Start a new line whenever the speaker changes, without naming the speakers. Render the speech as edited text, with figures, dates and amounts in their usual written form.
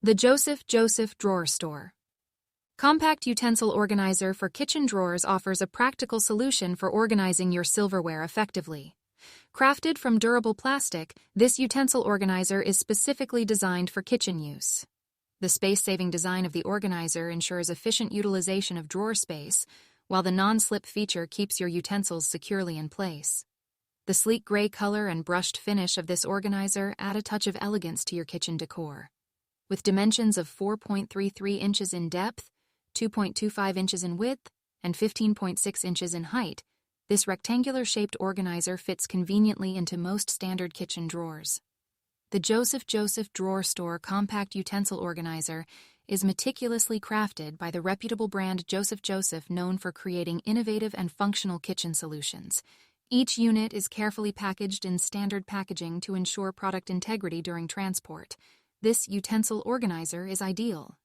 The Joseph DrawerStore. Compact utensil organizer for kitchen drawers offers a practical solution for organizing your silverware effectively. Crafted from durable plastic, this utensil organizer is specifically designed for kitchen use. The space-saving design of the organizer ensures efficient utilization of drawer space, while the non-slip feature keeps your utensils securely in place. The sleek gray color and brushed finish of this organizer add a touch of elegance to your kitchen decor. With dimensions of 4.33 inches in depth, 2.25 inches in width, and 15.6 inches in height, this rectangular-shaped organizer fits conveniently into most standard kitchen drawers. The Joseph DrawerStore Compact Utensil Organizer is meticulously crafted by the reputable brand Joseph, known for creating innovative and functional kitchen solutions. Each unit is carefully packaged in standard packaging to ensure product integrity during transport. This utensil organizer is ideal